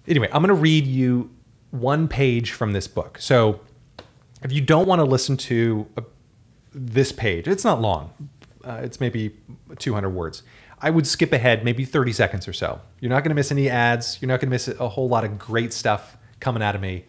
Anyway, I'm going to read you one page from this book. So if you don't want to listen to this page, it's not long. It's maybe 200 words. I would skip ahead maybe 30 seconds or so. You're not going to miss any ads. You're not going to miss a whole lot of great stuff coming out of me.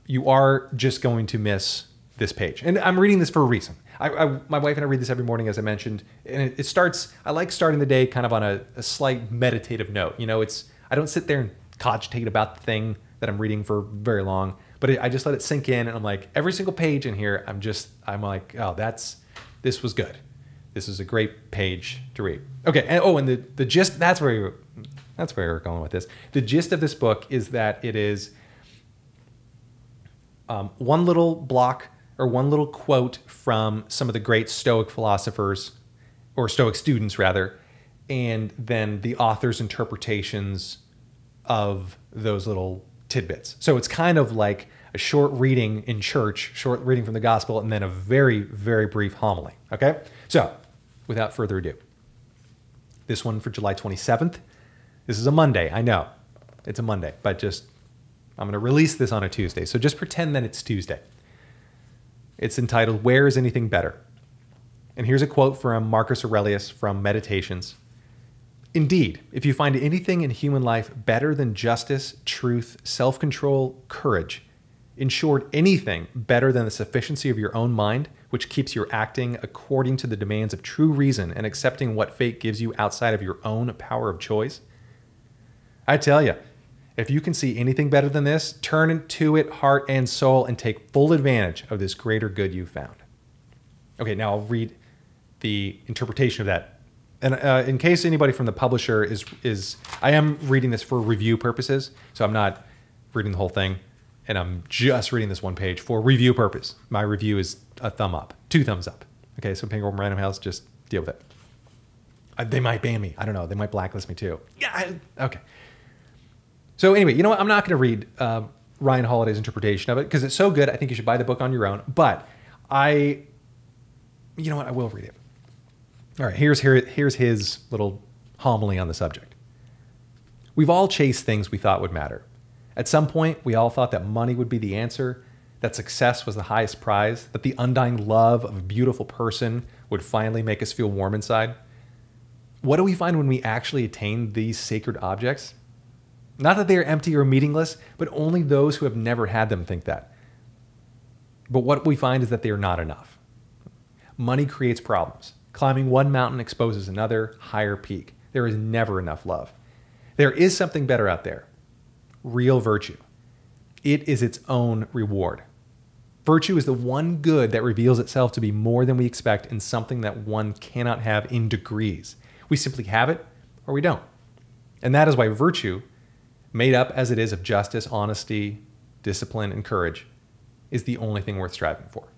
You are just going to miss this page. And I'm reading this for a reason. My wife and I read this every morning, as I mentioned. And it starts, I like starting the day kind of on a slight meditative note. You know, I don't sit there and cogitate about the thing that I'm reading for very long, but I just let it sink in. And I'm like, every single page in here, I'm like, oh, this was good. This is a great page to read. Okay, and the gist, that's where we're going with this. The gist of this book is that it is one little block or one little quote from some of the great Stoic philosophers, or Stoic students rather, and then the author's interpretations of those little tidbits. So it's kind of like a short reading in church, short reading from the gospel, and then a very, very brief homily. Okay? So, without further ado, this one for July 27th. This is a Monday. I know. It's a Monday, but I'm going to release this on a Tuesday. So just pretend that it's Tuesday. It's entitled, Where is Anything Better? And here's a quote from Marcus Aurelius from Meditations. Indeed, if you find anything in human life better than justice, truth, self-control, courage, in short, anything better than the sufficiency of your own mind, which keeps you acting according to the demands of true reason and accepting what fate gives you outside of your own power of choice, I tell you, if you can see anything better than this, turn to it heart and soul and take full advantage of this greater good you've found. Okay, now I'll read the interpretation of that. And in case anybody from the publisher I am reading this for review purposes, so I'm not reading the whole thing, and I'm just reading this one page for review purpose. My review is a thumb up, 2 thumbs up. Okay, so Penguin Random House, just deal with it. They might ban me. I don't know. They might blacklist me too. Yeah, okay. So anyway, you know what? I'm not going to read Ryan Holiday's interpretation of it because it's so good. I think you should buy the book on your own. But you know what? I will read it. All right, here's his little homily on the subject. We've all chased things we thought would matter. At some point, we all thought that money would be the answer, that success was the highest prize, that the undying love of a beautiful person would finally make us feel warm inside. What do we find when we actually attain these sacred objects? Not that they are empty or meaningless, but only those who have never had them think that. But what we find is that they are not enough. Money creates problems. Climbing one mountain exposes another, higher peak. There is never enough love. There is something better out there. Real virtue. It is its own reward. Virtue is the one good that reveals itself to be more than we expect and something that one cannot have in degrees. We simply have it or we don't. And that is why virtue, made up as it is of justice, honesty, discipline, and courage, is the only thing worth striving for.